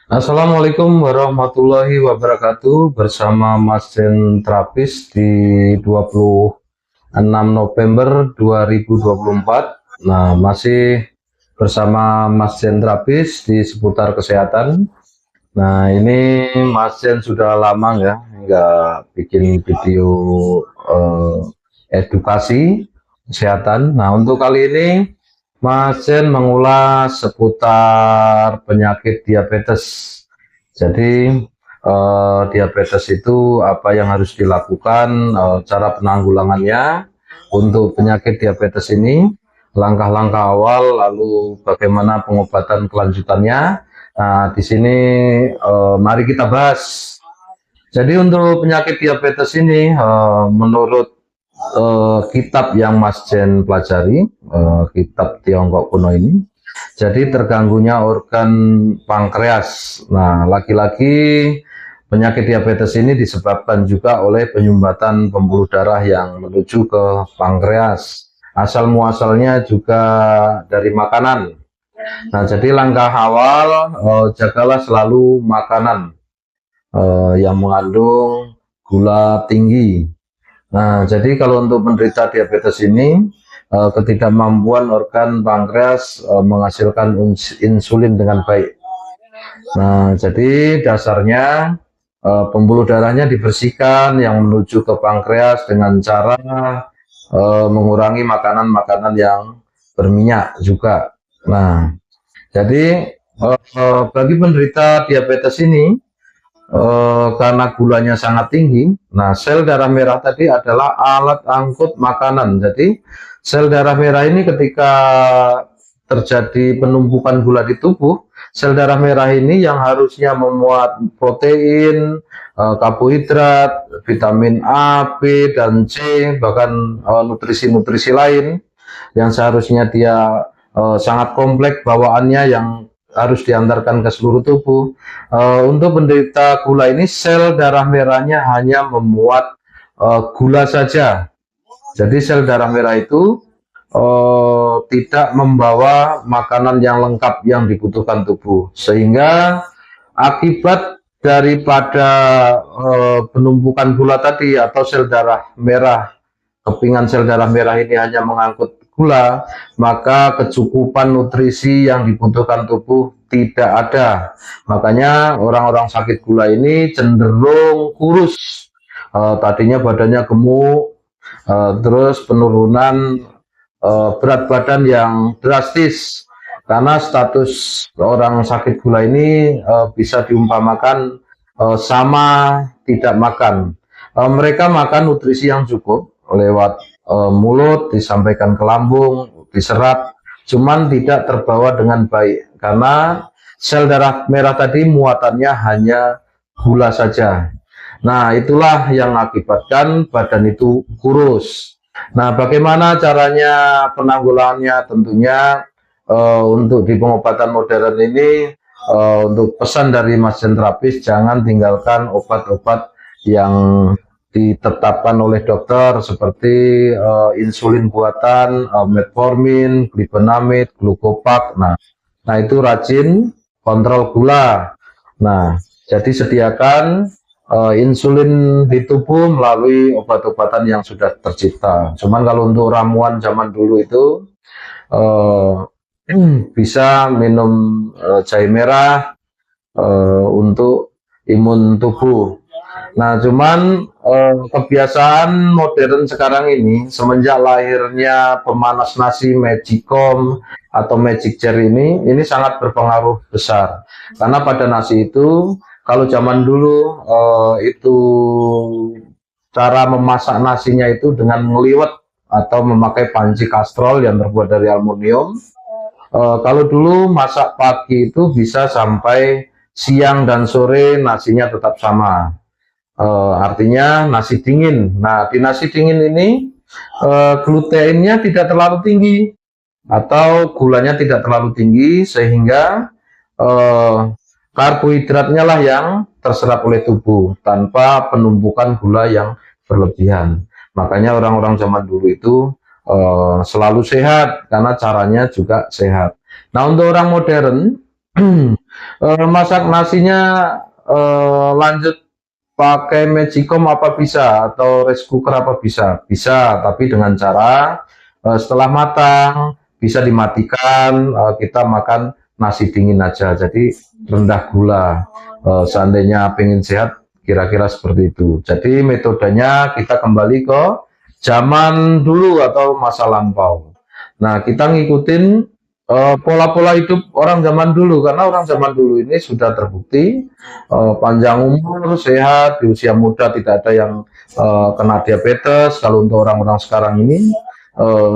Assalamualaikum warahmatullahi wabarakatuh. Bersama Mas Jen Terapis di 26 November 2024. Nah, masih bersama Mas Jen Terapis di seputar kesehatan. Nah, ini Mas Jen sudah lama nggak bikin video eh, edukasi kesehatan. Nah, untuk kali ini Mas Jen mengulas seputar penyakit diabetes. Jadi diabetes itu apa yang harus dilakukan, cara penanggulangannya untuk penyakit diabetes ini, langkah-langkah awal, lalu bagaimana pengobatan kelanjutannya. Nah, di sini mari kita bahas. Jadi untuk penyakit diabetes ini, menurut kitab yang Mas Jen pelajari, kitab Tiongkok kuno ini, jadi terganggunya organ pankreas. Nah, laki-laki penyakit diabetes ini disebabkan juga oleh penyumbatan pembuluh darah yang menuju ke pankreas. Asal muasalnya juga dari makanan. Nah, jadi langkah awal, jagalah selalu makanan yang mengandung gula tinggi. Nah, jadi kalau untuk penderita diabetes ini, ketidakmampuan organ pankreas menghasilkan insulin dengan baik. Nah, jadi dasarnya pembuluh darahnya dibersihkan yang menuju ke pankreas dengan cara mengurangi makanan-makanan yang berminyak juga. Nah, jadi bagi penderita diabetes ini, karena gulanya sangat tinggi, nah sel darah merah tadi adalah alat angkut makanan. Jadi sel darah merah ini ketika terjadi penumpukan gula di tubuh, sel darah merah ini yang harusnya memuat protein, karbohidrat, vitamin A, B, dan C, bahkan nutrisi-nutrisi lain yang seharusnya dia sangat kompleks bawaannya yang harus diantarkan ke seluruh tubuh. Untuk penderita gula ini, sel darah merahnya hanya memuat gula saja. Jadi sel darah merah itu tidak membawa makanan yang lengkap yang dibutuhkan tubuh, sehingga akibat daripada penumpukan gula tadi atau sel darah merah, kepingan sel darah merah ini hanya mengangkut gula, maka kecukupan nutrisi yang dibutuhkan tubuh tidak ada. Makanya orang-orang sakit gula ini cenderung kurus. Tadinya badannya gemuk, terus penurunan berat badan yang drastis. Karena status orang sakit gula ini bisa diumpamakan sama tidak makan. Mereka makan nutrisi yang cukup lewat mulut, disampaikan ke lambung, diserap, cuman tidak terbawa dengan baik karena sel darah merah tadi muatannya hanya gula saja. Nah, itulah yang mengakibatkan badan itu kurus. Nah, bagaimana caranya penanggulangannya? Tentunya untuk di pengobatan modern ini, untuk pesan dari Mas Jen Terapis, jangan tinggalkan obat-obat yang ditetapkan oleh dokter seperti insulin buatan, metformin, glibenamid, glukopak. Nah itu rajin kontrol gula. Nah, jadi sediakan insulin di tubuh melalui obat-obatan yang sudah tercipta. Cuman kalau untuk ramuan zaman dulu itu bisa minum jahe merah untuk imun tubuh. Nah, cuman kebiasaan modern sekarang ini semenjak lahirnya pemanas nasi Magicom atau Magic Jar ini sangat berpengaruh besar. Karena pada nasi itu kalau zaman dulu itu cara memasak nasinya itu dengan ngeliwet atau memakai panci kastrol yang terbuat dari aluminium. Kalau dulu masak pagi itu bisa sampai siang dan sore nasinya tetap sama. Artinya nasi dingin. Nah, di nasi dingin ini gluteinnya tidak terlalu tinggi atau gulanya tidak terlalu tinggi sehingga karbohidratnya lah yang terserap oleh tubuh tanpa penumpukan gula yang berlebihan. Makanya orang-orang zaman dulu itu selalu sehat karena caranya juga sehat. Nah, untuk orang modern Masak nasinya lanjut pakai magicom apa bisa, atau rice cooker apa bisa? Bisa, tapi dengan cara setelah matang bisa dimatikan, kita makan nasi dingin aja. Jadi rendah gula. Seandainya pengen sehat, kira-kira seperti itu. Jadi metodenya kita kembali ke zaman dulu atau masa lampau. Nah, kita ngikutin pola-pola hidup orang zaman dulu, karena orang zaman dulu ini sudah terbukti panjang umur, sehat, di usia muda tidak ada yang kena diabetes. Kalau untuk orang-orang sekarang ini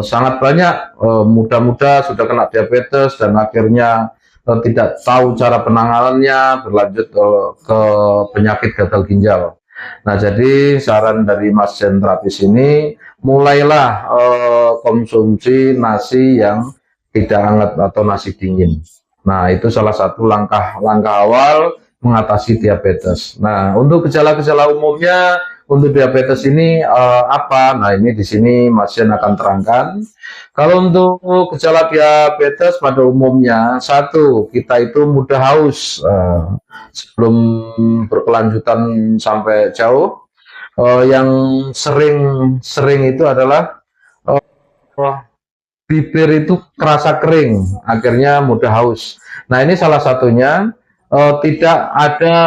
sangat banyak muda-muda sudah kena diabetes dan akhirnya tidak tahu cara penanganannya, berlanjut ke penyakit gagal ginjal. Nah, jadi saran dari Mas Jendrapis ini, mulailah konsumsi nasi yang tidak hangat atau nasi dingin. Nah, itu salah satu langkah awal mengatasi diabetes. Nah, untuk gejala-gejala umumnya untuk diabetes ini apa? Nah, ini di sini Mas Jen akan terangkan. Kalau untuk gejala diabetes pada umumnya, satu, kita itu mudah haus. Sebelum berkelanjutan sampai jauh, yang sering itu adalah bibir itu kerasa kering, akhirnya mudah haus. Nah, ini salah satunya tidak ada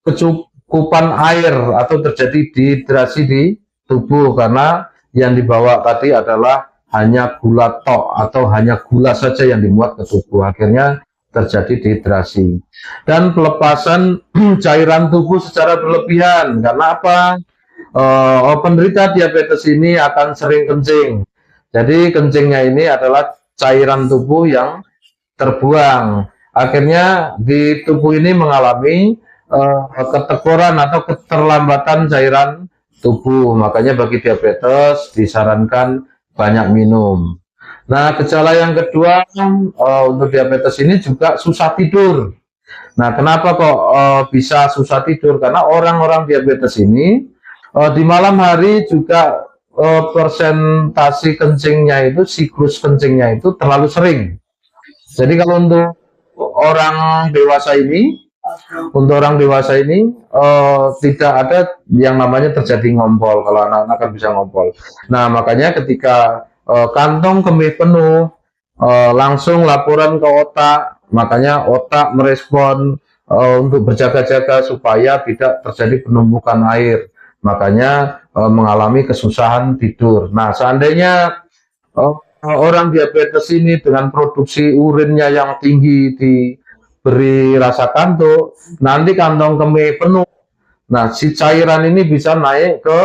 kecukupan air atau terjadi dehidrasi di tubuh, karena yang dibawa tadi adalah hanya gula tok atau hanya gula saja yang dimuat ke tubuh, akhirnya terjadi dehidrasi dan pelepasan cairan tubuh secara berlebihan. Karena apa? Penderita diabetes ini akan sering kencing. Jadi kencingnya ini adalah cairan tubuh yang terbuang. Akhirnya di tubuh ini mengalami ketekoran atau keterlambatan cairan tubuh. Makanya bagi diabetes disarankan banyak minum. Nah, gejala yang kedua untuk diabetes ini juga susah tidur. Nah, kenapa kok bisa susah tidur? Karena orang-orang diabetes ini di malam hari juga persentase kencingnya itu, siklus kencingnya itu terlalu sering. Jadi kalau orang dewasa ini, untuk orang dewasa ini tidak ada yang namanya terjadi ngompol. Kalau anak-anak kan bisa ngompol. Nah, makanya ketika kantong kemih penuh, langsung laporan ke otak. Makanya otak merespon untuk berjaga-jaga supaya tidak terjadi penumpukan air. Makanya mengalami kesusahan tidur. Nah, seandainya orang diabetes ini dengan produksi urinnya yang tinggi diberi rasa kantuk, nanti kantong kemih penuh. Nah, si cairan ini bisa naik ke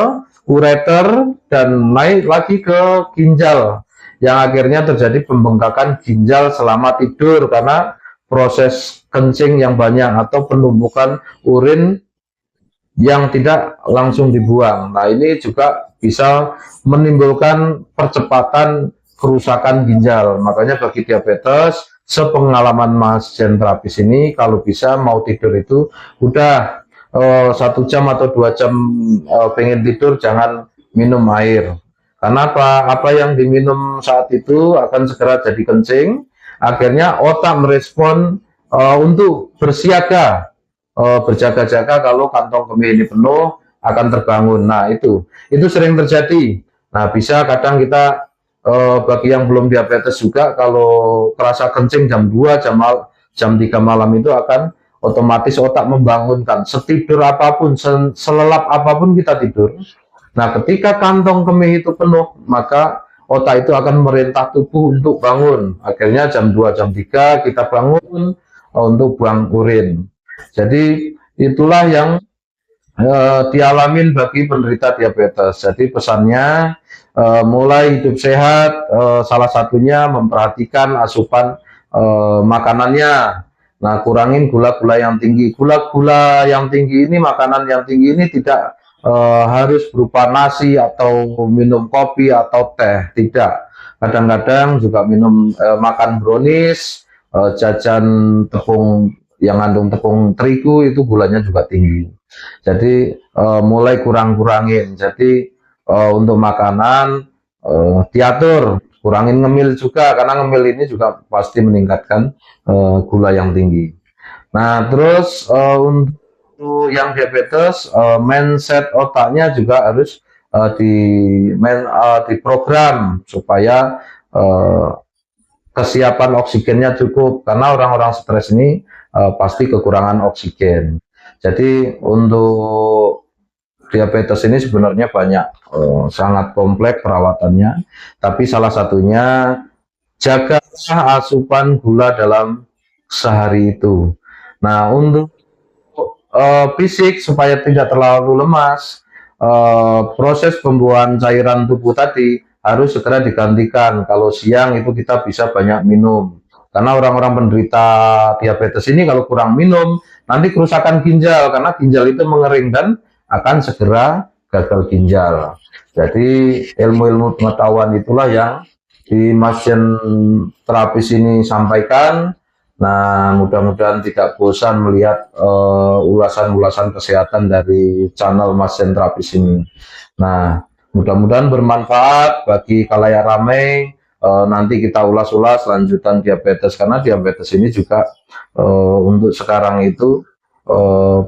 ureter dan naik lagi ke ginjal, yang akhirnya terjadi pembengkakan ginjal selama tidur karena proses kencing yang banyak atau penumpukan urin yang tidak langsung dibuang. Nah, ini juga bisa menimbulkan percepatan kerusakan ginjal. Makanya bagi diabetes, sepengalaman Mas Jendrapis ini, kalau bisa mau tidur itu udah 1 jam atau 2 jam pengen tidur, jangan minum air. Karena apa yang diminum saat itu akan segera jadi kencing. Akhirnya otak merespon untuk bersiaga, berjaga-jaga kalau kantong kemih ini penuh akan terbangun. Nah, itu sering terjadi. Nah, bisa kadang kita bagi yang belum diabetes juga, kalau kerasa kencing jam 2, jam 3 malam itu akan otomatis otak membangunkan. Setidur apapun, selelap apapun kita tidur. Nah, ketika kantong kemih itu penuh, maka otak itu akan merintah tubuh untuk bangun. Akhirnya jam 2, jam 3 kita bangun untuk buang urin. Jadi itulah yang dialamin bagi penderita diabetes. Jadi pesannya mulai hidup sehat, salah satunya memperhatikan asupan makanannya. Nah, kurangin gula-gula yang tinggi. Gula-gula yang tinggi ini, makanan yang tinggi ini tidak harus berupa nasi atau minum kopi atau teh, tidak. Kadang-kadang juga minum makan brownies, jajan tepung yang mengandung tepung terigu, itu gulanya juga tinggi. Jadi mulai kurangin. Jadi untuk makanan diatur, kurangin ngemil juga, karena ngemil ini juga pasti meningkatkan gula yang tinggi. Nah, terus untuk yang diabetes, mindset otaknya juga harus diprogram supaya eh, kesiapan oksigennya cukup, karena orang-orang stres ini pasti kekurangan oksigen. Jadi untuk diabetes ini sebenarnya banyak, sangat kompleks perawatannya, tapi salah satunya jaga asupan gula dalam sehari itu. Nah, untuk fisik supaya tidak terlalu lemas, proses pembuangan cairan tubuh tadi harus segera digantikan. Kalau siang itu kita bisa banyak minum. Karena orang-orang penderita diabetes ini kalau kurang minum, nanti kerusakan ginjal, karena ginjal itu mengering dan akan segera gagal ginjal. Jadi ilmu-ilmu pengetahuan itulah yang di Masjen terapis ini sampaikan. Nah, mudah-mudahan tidak bosan melihat ulasan-ulasan kesehatan dari channel Mas Sentrapis ini. Nah, mudah-mudahan bermanfaat bagi khalayak ramai. Nanti kita ulas-ulas lanjutan diabetes, karena diabetes ini juga untuk sekarang itu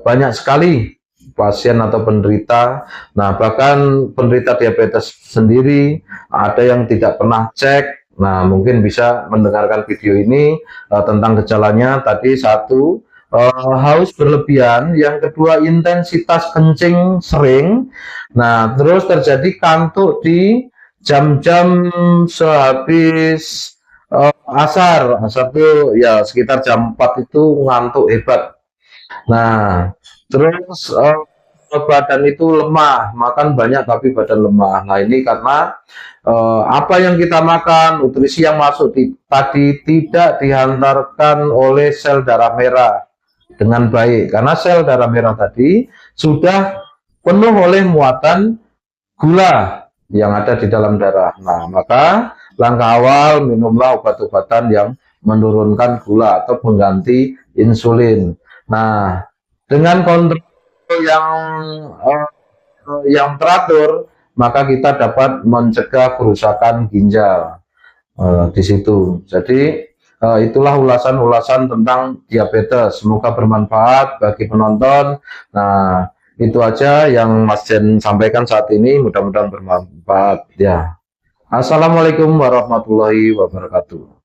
banyak sekali pasien atau penderita. Nah, bahkan penderita diabetes sendiri ada yang tidak pernah cek. Nah, mungkin bisa mendengarkan video ini tentang gejalanya. Tadi satu, haus berlebihan, yang kedua intensitas kencing sering. Nah, terus terjadi kantuk di jam-jam sehabis asar. Asar itu ya sekitar jam 4 itu ngantuk hebat. Nah, terus badan itu lemah, makan banyak tapi badan lemah. Nah, ini karena apa yang kita makan, nutrisi yang masuk tadi tidak dihantarkan oleh sel darah merah dengan baik. Karena sel darah merah tadi sudah penuh oleh muatan gula yang ada di dalam darah. Nah, maka langkah awal minumlah obat-obatan yang menurunkan gula atau pengganti insulin. Nah, dengan kontrol yang teratur, maka kita dapat mencegah kerusakan ginjal di situ. Jadi itulah ulasan-ulasan tentang diabetes. Semoga bermanfaat bagi penonton. Nah, itu aja yang Mas Jen sampaikan saat ini. Mudah-mudahan bermanfaat ya. Assalamualaikum warahmatullahi wabarakatuh.